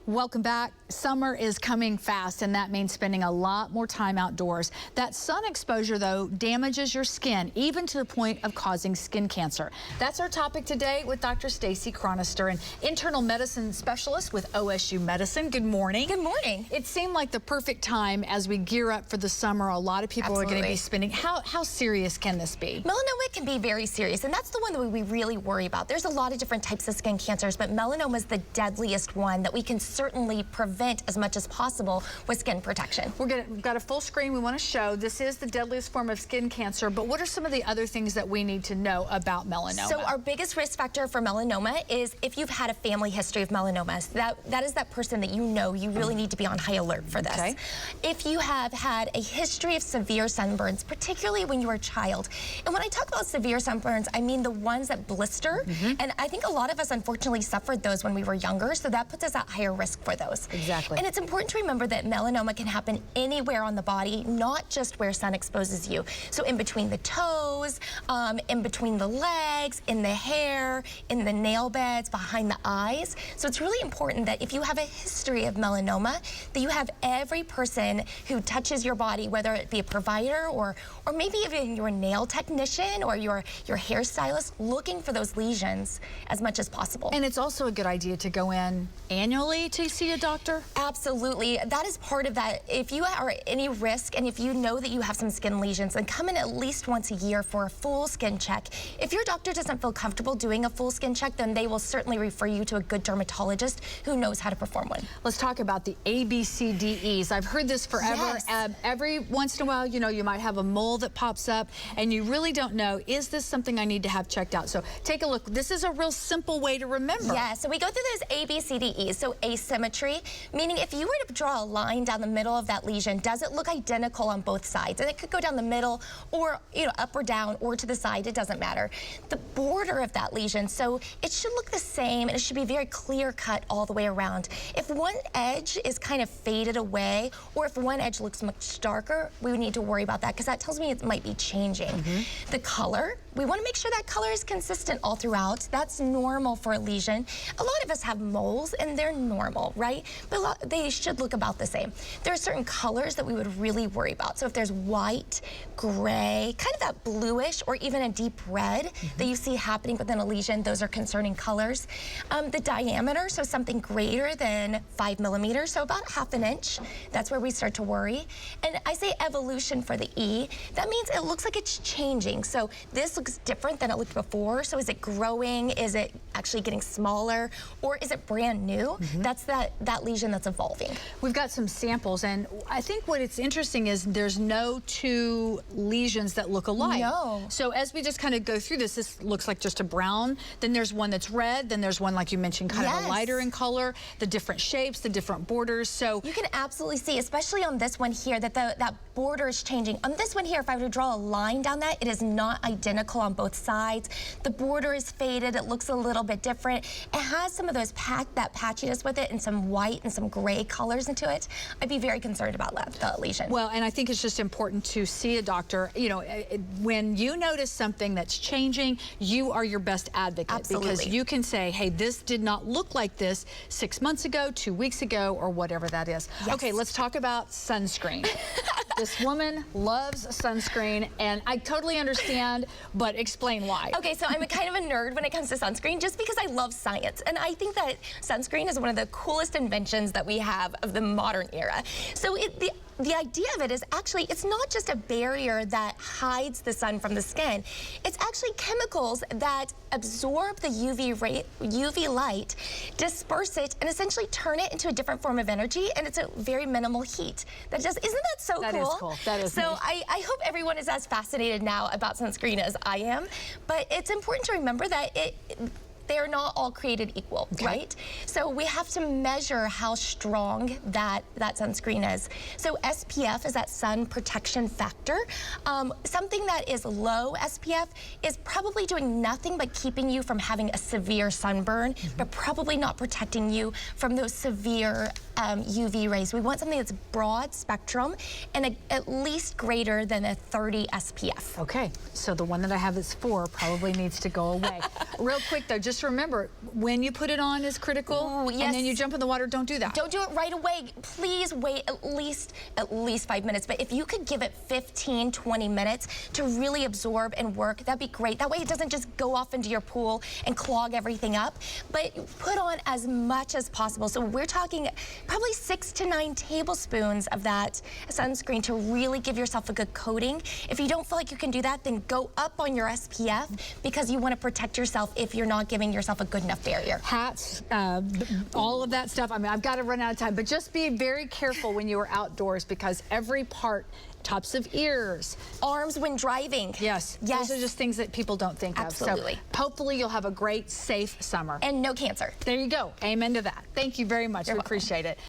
Welcome back. Summer is coming fast, and that means spending a lot more time outdoors. That sun exposure, though, damages your skin, even to the point of causing skin cancer. That's our topic today with Dr. Stacy Chronister, an internal medicine specialist with OSU Medicine. Good morning. Good morning. It seemed like the perfect time as we gear up for the summer. A lot of people are going to be spending. How serious can this be? Melanoma can be very serious, and that's the one that we really worry about. There's a lot of different types of skin cancers, but melanoma is the deadliest one that we can certainly prevent as much as possible with skin protection. We've got a full screen we want to show. This is the deadliest form of skin cancer, but what are some of the other things that we need to know about melanoma? So our biggest risk factor for melanoma is if you've had a family history of melanoma. So that is that person that you know you really need to be on high alert for this. Okay. If you have had a history of severe sunburns, particularly when you were a child, and when I talk about severe sunburns, I mean the ones that blister, and I think a lot of us unfortunately suffered those when we were younger, so that puts us at higher risk for those. Exactly. And it's important to remember that melanoma can happen anywhere on the body, not just where sun exposes you. So in between the toes, in between the legs, in the hair, in the nail beds, behind the eyes. So it's really important that if you have a history of melanoma, that you have every person who touches your body, whether it be a provider or maybe even your nail technician or your hairstylist, looking for those lesions as much as possible. And it's also a good idea to go in annually to see a doctor? Absolutely. That is part of that. If you are at any risk and if you know that you have some skin lesions, then come in at least once a year for a full skin check. If your doctor doesn't feel comfortable doing a full skin check, then they will certainly refer you to a good dermatologist who knows how to perform one. Let's talk about the ABCDEs. I've heard this forever. Yes. Every once in a while, you know, you might have a mole that pops up and you really don't know, is this something I need to have checked out? So take a look. This is a real simple way to remember. Yeah, so we go through those ABCDEs. So asymmetry, meaning if you were to draw a line down the middle of that lesion, does it look identical on both sides? And it could go down the middle or, you know, up or down or to the side, it doesn't matter. The border of that lesion, so it should look the same and it should be very clear cut all the way around. If one edge is kind of faded away or if one edge looks much darker, we would need to worry about that because that tells me it might be changing. The color, we want to make sure that color is consistent all throughout. That's normal for a lesion. A lot of us have moles and they're normal, right? But they should look about the same. There are certain colors that we would really worry about. So if there's white, gray, kind of that bluish or even a deep red that you see happening within a lesion, those are concerning colors. The diameter, so something greater than 5 millimeters, so about ½ an inch, that's where we start to worry. And I say evolution for the E, that means it looks like it's changing. So this looks different than it looked before. So is it growing? Is it actually getting smaller? Or is it brand new? That's that lesion that's evolving. We've got some samples, and I think what it's interesting is there's no two lesions that look alike. No. So as we just kind of go through this, this looks like just a brown, then there's one that's red, then there's one, like you mentioned, kind of a lighter in color, the different shapes, the different borders. So you can absolutely see, especially on this one here, that that border is changing. On this one here, if I were to draw a line down that, it is not identical on both sides. The border is faded, it looks a little bit different. It has some of those that patchiness with it and some white and some gray colors into it. I'd be very concerned about the lesion. Well, and I think it's just important to see a doctor. You know, when you notice something that's changing, you are your best advocate. Absolutely. Because you can say, hey, this did not look like this 6 months ago, 2 weeks ago, or whatever that is. Yes. Okay, let's talk about sunscreen. This woman loves sunscreen, and I totally understand, but explain why. Okay, so I'm kind of a nerd when it comes to sunscreen, just because I love science. And I think that sunscreen is one of the coolest inventions that we have of the modern era. So the idea of it is actually, it's not just a barrier that hides the sun from the skin. It's actually chemicals that absorb the UV light, disperse it, and essentially turn it into a different form of energy, and it's a very minimal heat. Isn't that so cool? That is cool. That is so neat. I hope everyone is as fascinated now about sunscreen as I am, but it's important to remember that they're not all created equal, right? So we have to measure how strong that sunscreen is. So SPF is that sun protection factor. Something that is low SPF is probably doing nothing but keeping you from having a severe sunburn, but probably not protecting you from those severe UV rays. We want something that's broad spectrum and at least greater than a 30 SPF. Okay, so the one that I have that's 4 probably needs to go away. Real quick though, just remember, when you put it on is critical. Ooh, yes. And then you jump in the water, don't do that. Don't do it right away. Please wait at least 5 minutes. But if you could give it 15, 20 minutes to really absorb and work, that'd be great. That way it doesn't just go off into your pool and clog everything up. But put on as much as possible. So we're talking probably 6 to 9 tablespoons of that sunscreen to really give yourself a good coating. If you don't feel like you can do that, then go up on your SPF because you want to protect yourself if you're not giving yourself a good enough barrier. Hats, all of that stuff. I mean, I've got to run out of time, but just be very careful when you are outdoors because every part, tops of ears, arms when driving. Yes. Yes. Those are just things that people don't think Absolutely. of. So hopefully you'll have a great, safe summer. And no cancer. There you go. Amen to that. Thank you very much. You're we welcome. appreciate it.